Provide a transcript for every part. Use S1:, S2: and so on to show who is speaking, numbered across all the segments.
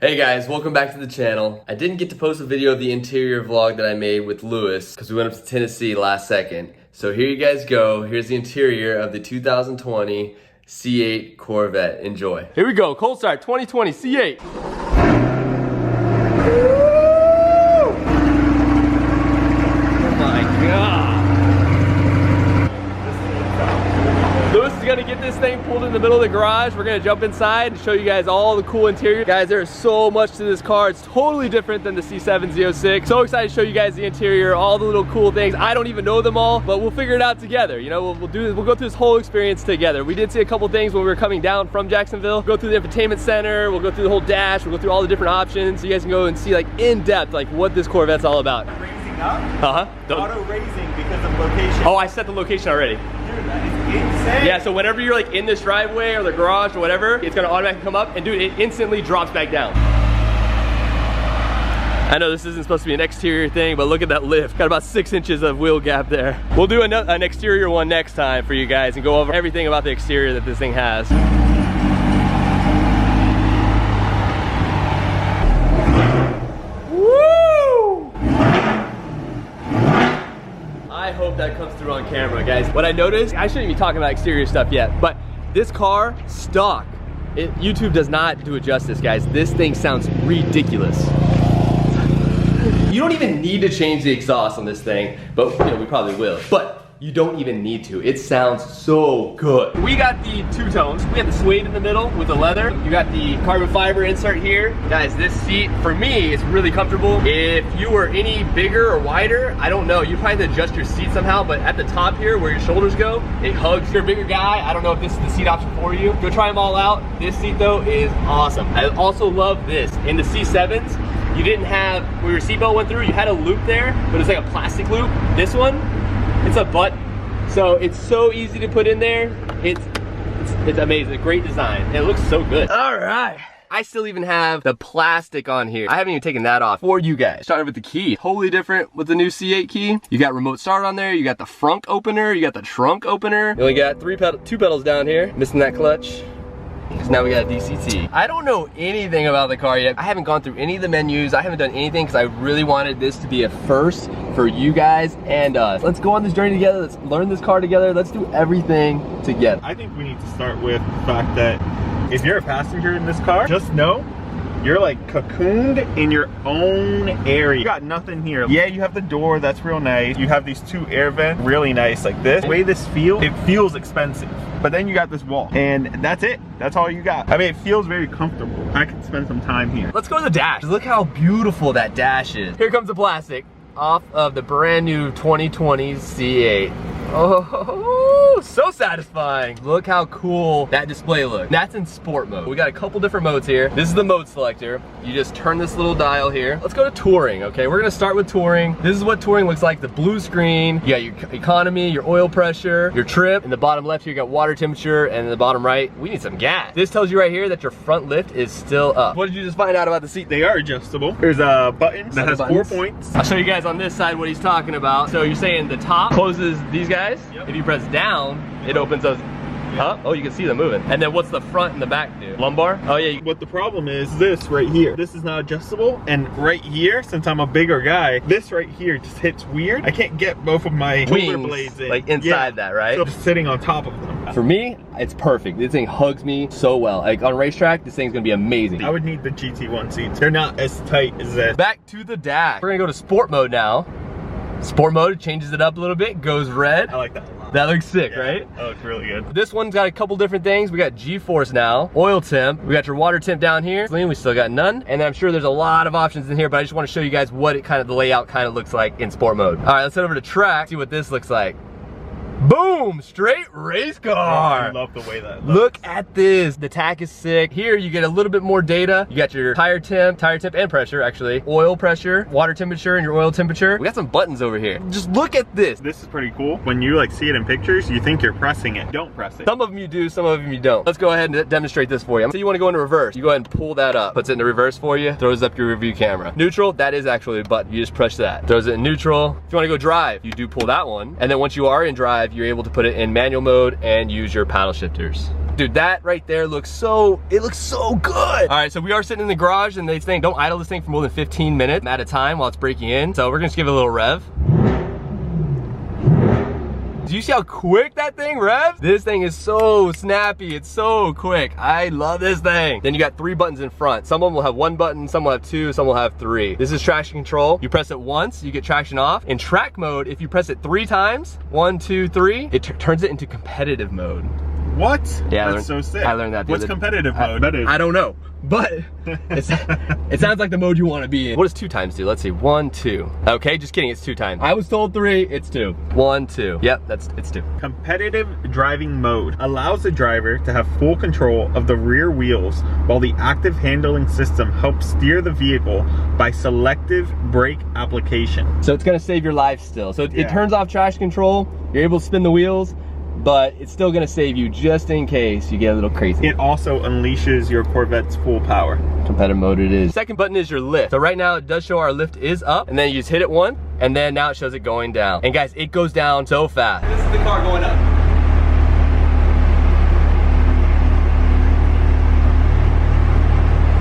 S1: Hey guys, welcome back to the channel. I didn't get to post a video of the interior vlog that I made with Lewis because we went up to Tennessee last second. So here you guys go. Here's the interior of the 2020 C8 Corvette. Enjoy. Here we go, cold start 2020 C8. Oh my God. Lewis is gonna get this thing pulled in the middle of the garage. We're gonna jump inside and show you guys all the cool interior. Guys, there is so much to this car. It's totally different than the C7 Z06. So excited to show you guys the interior, all the little cool things. I don't even know them all, but we'll figure it out together. You know, we'll go through this whole experience together. We did see a couple things when we were coming down from Jacksonville. We'll go through the infotainment center, we'll go through the whole dash, we'll go through all the different options so you guys can go and see like in depth like what this Corvette's all about.
S2: Raising up? Auto raising because of location.
S1: Oh, I set the location already.
S2: Dude, that is insane.
S1: Yeah, so whenever you're like in this driveway or the garage or whatever, it's gonna automatically come up and dude, it instantly drops back down. I know this isn't supposed to be an exterior thing, but look at that lift. Got about 6 inches of wheel gap there. We'll do an exterior one next time for you guys and go over everything about the exterior that this thing has. I hope that comes through on camera, guys. What I noticed, I shouldn't be talking about exterior stuff yet, but this car, stock, YouTube does not do it justice, guys. This thing sounds ridiculous. You don't even need to change the exhaust on this thing, but you know, we probably will. But you don't even need to. It sounds so good. We got the two tones. We got the suede in the middle with the leather. You got the carbon fiber insert here. Guys, this seat, for me, is really comfortable. If you were any bigger or wider, I don't know. You probably have to adjust your seat somehow, but at the top here, where your shoulders go, it hugs. If you're a bigger guy, I don't know if this is the seat option for you. Go try them all out. This seat, though, is awesome. I also love this. In the C7s, you didn't have, where your seatbelt went through, you had a loop there, but it's like a plastic loop. This one, it's a button. So it's so easy to put in there. It's amazing, great design. It looks so good. All right. I still even have the plastic on here. I haven't even taken that off for you guys. Started with the key. Totally different with the new C8 key. You got remote start on there. You got the front opener. You got the trunk opener. You only got two pedals down here. Missing that clutch. Because now we got a DCT. I don't know anything about the car yet. I haven't gone through any of the menus. I haven't done anything because I really wanted this to be a first for you guys and us. Let's go on this journey together. Let's learn this car together. Let's do everything together.
S2: I think we need to start with the fact that if you're a passenger in this car, just know you're like cocooned in your own area. You got nothing here. Yeah, you have the door, that's real nice. You have these two air vents, really nice like this. The way this feels, it feels expensive. But then you got this wall, and that's it. That's all you got. I mean, it feels very comfortable. I can spend some time here.
S1: Let's go to the dash. Look how beautiful that dash is. Here comes the plastic off of the brand new 2020 C8. Oh, so satisfying. Look how cool that display looks. That's in sport mode. We got a couple different modes here. This is the mode selector. You just turn this little dial here. Let's go to touring, okay? We're gonna start with touring. This is what touring looks like. The blue screen. You got your economy, your oil pressure, your trip. In the bottom left here, you got water temperature, and in the bottom right, we need some gas. This tells you right here that your front lift is still up. What did you just find out about the seat?
S2: They are adjustable. There's a button that has 4 points.
S1: I'll show you guys on this side what he's talking about. So you're saying the top closes these guys?
S2: Yep.
S1: If you press down, it opens those. Huh? Oh, you can see them moving. And then what's the front and the back do? Lumbar? Oh yeah.
S2: What the problem is this right here. This is not adjustable. And right here, since I'm a bigger guy, this right here just hits weird. I can't get both of my shoulder blades in.
S1: Like inside that, right?
S2: So just sitting on top of them.
S1: For me, it's perfect. This thing hugs me so well. Like on racetrack, this thing's gonna be amazing.
S2: I would need the GT1 seats. They're not as tight as this.
S1: Back to the dash. We're gonna go to sport mode now. Sport mode changes it up a little bit, goes red.
S2: I like that a lot.
S1: That looks sick,
S2: yeah,
S1: right?
S2: That looks really good.
S1: This one's got a couple different things. We got G-force now, oil temp. We got your water temp down here. We still got none. And I'm sure there's a lot of options in here, but I just want to show you guys what it the layout kind of looks like in sport mode. All right, let's head over to track, see what this looks like. Boom, straight race car.
S2: I love the way that looks.
S1: Look at this. The tack is sick. Here you get a little bit more data. You got your tire temp and pressure actually. Oil pressure, water temperature, and your oil temperature. We got some buttons over here. Just look at this.
S2: This is pretty cool. When you like see it in pictures, you think you're pressing it. Don't press it.
S1: Some of them you do, some of them you don't. Let's go ahead and demonstrate this for you. So you want to go into reverse. You go ahead and pull that up. Puts it into reverse for you. Throws up your review camera. Neutral, that is actually a button. You just press that. Throws it in neutral. If you want to go drive, you do pull that one. And then once you are in drive, drive, you're able to put it in manual mode and use your paddle shifters. Dude, that right there looks so good. All right, so we are sitting in the garage and they saying don't idle this thing for more than 15 minutes at a time while it's breaking in. So we're gonna just give it a little rev. Do you see how quick that thing revs? This thing is so snappy, it's so quick. I love this thing. Then you got 3 buttons in front. Some of them will have 1 button, some will have 2, some will have 3. This is traction control. You press it once, you get traction off. In track mode, if you press it 3 times, 1, 2, 3, it turns it into competitive mode.
S2: What?
S1: Yeah,
S2: that's so sick.
S1: I learned that.
S2: What's competitive mode?
S1: I don't know, but it sounds like the mode you want to be in. What does 2 times do? Let's see, 1, 2. Okay, just kidding, it's 2 times. I was told 3, it's 2. 1, 2. Yep, it's 2.
S2: Competitive driving mode allows the driver to have full control of the rear wheels while the active handling system helps steer the vehicle by selective brake application.
S1: So it's gonna save your life still. So it turns off traction control, you're able to spin the wheels, but it's still gonna save you just in case you get a little crazy.
S2: It also unleashes your Corvette's full power.
S1: Competitive mode it is. Second button is your lift. So right now it does show our lift is up, and then you just hit it one, and then now it shows it going down. And guys, it goes down so fast. This is the car going up.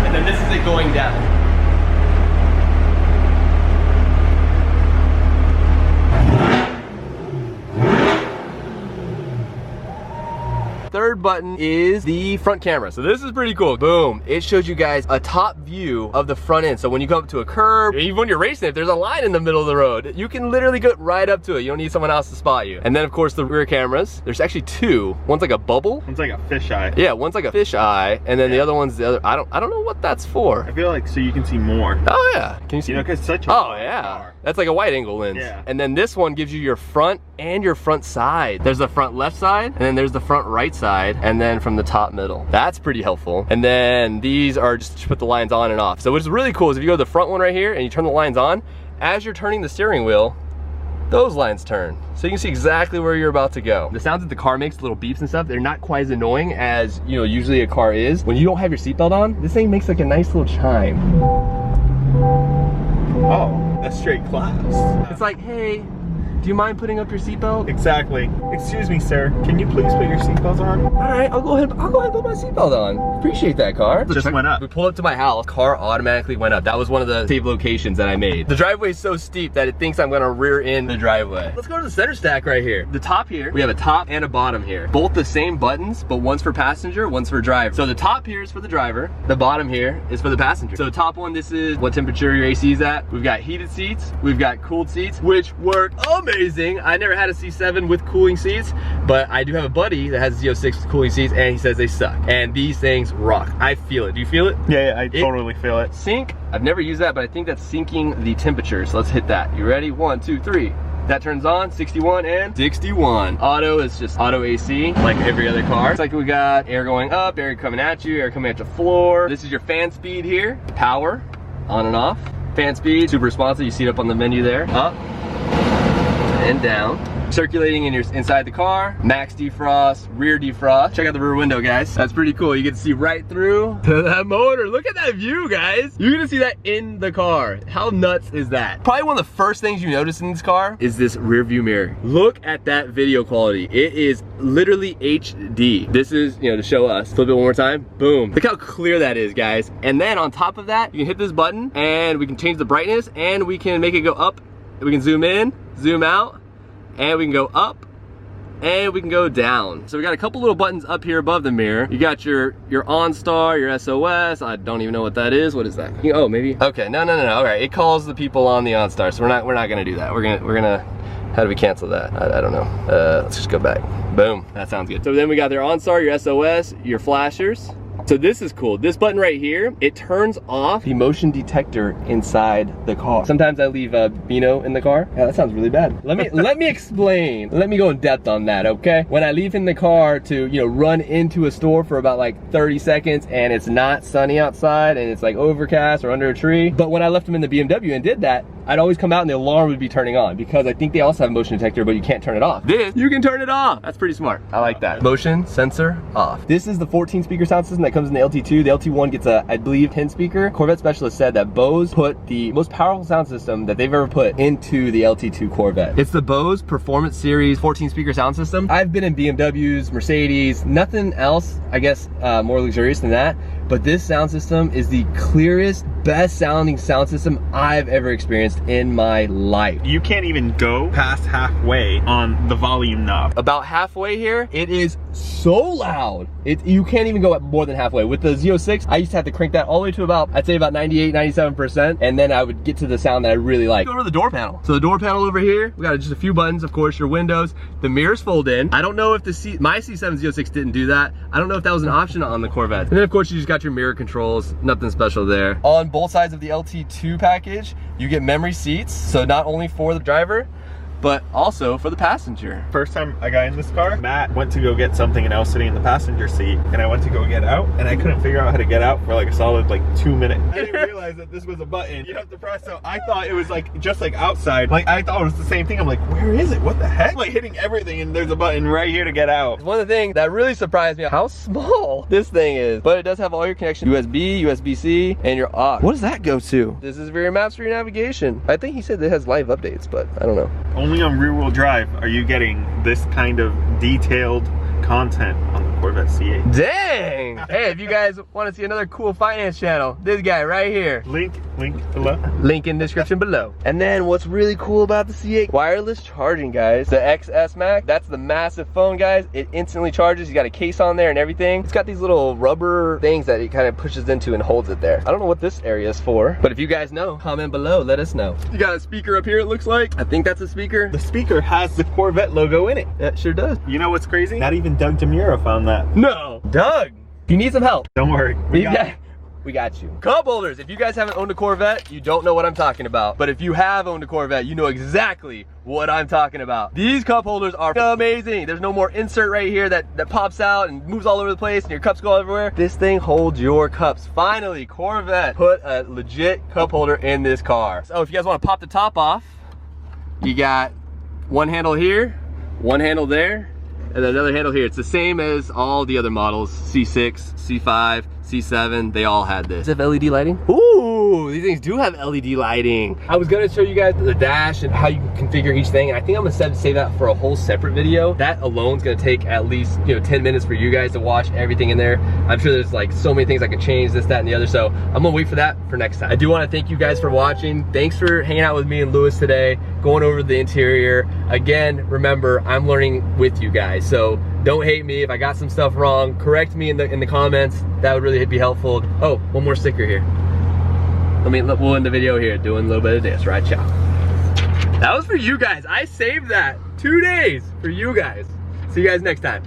S1: And then this is it going down. Third button is the front camera. So this is pretty cool. Boom. It shows you guys a top view of the front end. So when you come up to a curb, even when you're racing, if there's a line in the middle of the road, you can literally go right up to it. You don't need someone else to spot you. And then of course the rear cameras. There's actually 2. One's like a bubble.
S2: One's like a fisheye.
S1: Yeah, one's like a fisheye, and then the other one's the other. I don't know what that's for.
S2: I feel like so you can see more.
S1: Oh yeah. Can you see?
S2: You know, because such a
S1: car. That's like a wide angle lens.
S2: Yeah.
S1: And then this one gives you your front and your front side. There's the front left side, and then there's the front right side, and then from the top middle. That's pretty helpful. And then these are just to put the lines on and off. So what's really cool is if you go to the front one right here and you turn the lines on, as you're turning the steering wheel, those lines turn. So you can see exactly where you're about to go. The sounds that the car makes, the little beeps and stuff, they're not quite as annoying as, you know, usually a car is. When you don't have your seatbelt on, this thing makes like a nice little chime.
S2: Oh, that's straight class.
S1: It's like, hey, do you mind putting up your seatbelt?
S2: Exactly. Excuse me, sir. Can you please put your seatbelt on?
S1: All right, I'll go ahead and put my seatbelt on. Appreciate that, car.
S2: Just went up.
S1: We pulled up to my house, car automatically went up. That was one of the save locations that I made. The driveway is so steep that it thinks I'm gonna rear in the driveway. Let's go to the center stack right here. The top here, we have a top and a bottom here. Both the same buttons, but one's for passenger, one's for driver. So the top here is for the driver, the bottom here is for the passenger. So the top one, this is what temperature your AC is at. We've got heated seats, we've got cooled seats, which work amazing. I never had a C7 with cooling seats, but I do have a buddy that has a Z06 with cooling seats, and he says they suck. And these things rock. I feel it. Do you feel it?
S2: Yeah, I totally feel it.
S1: Sync. I've never used that, but I think that's syncing the temperature. So let's hit that. You ready? 1, 2, 3. That turns on, 61 and 61. Auto is just auto AC, like every other car. It's like we got air going up, air coming at you, air coming at the floor. This is your fan speed here. Power, on and off. Fan speed, super responsive. You see it up on the menu there. Up and down. Circulating in inside the car, max defrost, rear defrost. Check out the rear window, guys. That's pretty cool. You get to see right through to that motor. Look at that view, guys. You're gonna see that in the car. How nuts is that? Probably one of the first things you notice in this car is this rear view mirror. Look at that video quality. It is literally HD. This is, you know, to show us. Flip it one more time. Boom. Look how clear that is, guys. And then on top of that, you can hit this button and we can change the brightness and we can make it go up. We can zoom in, zoom out, and we can go up and we can go down. So we got a couple little buttons up here above the mirror. You got your OnStar, your SOS. I don't even know what that is. What is that? Oh, maybe. Okay, no. All right, it calls the people on the OnStar, so we're not gonna do that. We're gonna. How do we cancel that? I don't know. Let's just go back. Boom. That sounds good. So then we got their OnStar, your SOS, your flashers. So this is cool. This button right here, it turns off the motion detector inside the car. Sometimes I leave Beano in the car. Yeah, that sounds really bad. Let me explain. Let me go in depth on that, okay? When I leave in the car to, you know, run into a store for about like 30 seconds and it's not sunny outside and it's like overcast or under a tree. But when I left them in the BMW and did that, I'd always come out and the alarm would be turning on because I think they also have a motion detector, but you can't turn it off. This, you can turn it off. That's pretty smart. I like that. Motion sensor off. This is the 14 speaker sound system that comes in the LT2. The LT1 gets a, I believe, 10 speaker. Corvette specialist said that Bose put the most powerful sound system that they've ever put into the LT2 Corvette. It's the Bose Performance Series 14 speaker sound system. I've been in BMWs, Mercedes, nothing else, I guess, more luxurious than that. But this sound system is the clearest, best sounding sound system I've ever experienced in my life.
S2: You can't even go past halfway on the volume knob.
S1: About halfway here, it is so loud. You can't even go up more than halfway. With the Z06, I used to have to crank that all the way to about, I'd say about 98, 97%, and then I would get to the sound that I really like. Go to the door panel. So the door panel over here, we got just a few buttons, of course, your windows. The mirrors fold in. I don't know if my C7 Z06 didn't do that. I don't know if that was an option on the Corvette. And then of course, you just got your mirror controls, nothing special there. On both sides of the LT2 package, you get memory seats, so not only for the driver, but also for the passenger.
S2: First time I got in this car, Matt went to go get something and I was sitting in the passenger seat and I went to go get out and I couldn't figure out how to get out for like a solid like 2 minutes. I didn't realize that this was a button you have to press, so I thought it was like just like outside. Like I thought it was the same thing. I'm like, where is it? What the heck? Like hitting everything and there's a button right here to get out.
S1: One of the things that really surprised me, how small this thing is. But it does have all your connections, USB, USB-C, and your aux. What does that go to? This is very maps for your navigation. I think he said it has live updates, but I don't know.
S2: Only on rear-wheel drive are you getting this kind of detailed content on the Corvette C8.
S1: Dang! Hey, if you guys want to see another cool finance channel, this guy right here.
S2: Link below.
S1: Link in description below. And then what's really cool about the C8, wireless charging, guys. The XS Max, that's the massive phone, guys. It instantly charges. You got a case on there and everything. It's got these little rubber things that it kind of pushes into and holds it there. I don't know what this area is for, but if you guys know, comment below, let us know. You got a speaker up here, it looks like. I think that's a speaker.
S2: The speaker has the Corvette logo in it.
S1: Yeah, it sure does.
S2: You know what's crazy? Not even Doug DeMuro found that.
S1: No! Doug! You need some help.
S2: Don't worry. We
S1: got you. Cup holders. If you guys haven't owned a Corvette, you don't know what I'm talking about. But if you have owned a Corvette, you know exactly what I'm talking about. These cup holders are amazing. There's no more insert right here that pops out and moves all over the place and your cups go everywhere. This thing holds your cups. Finally, Corvette put a legit cup holder in this car. So if you guys want to pop the top off, you got one handle here, one handle there, and another handle here. It's the same as all the other models, C6, C5, C7, they all had this. Does it have LED lighting? Ooh, these things do have LED lighting. I was gonna show you guys the dash and how you can configure each thing. And I think I'm gonna save that for a whole separate video. That alone is gonna take at least 10 minutes for you guys to watch everything in there. I'm sure there's like so many things I can change, this, that, and the other. So I'm gonna wait for that for next time. I do wanna thank you guys for watching. Thanks for hanging out with me and Lewis today, going over the interior. Again, remember, I'm learning with you guys. So don't hate me if I got some stuff wrong. Correct me in the comments. That would really be helpful. Oh, one more sticker here. We'll end the video here doing a little bit of this, right, y'all? That was for you guys. I saved that 2 days for you guys. See you guys next time.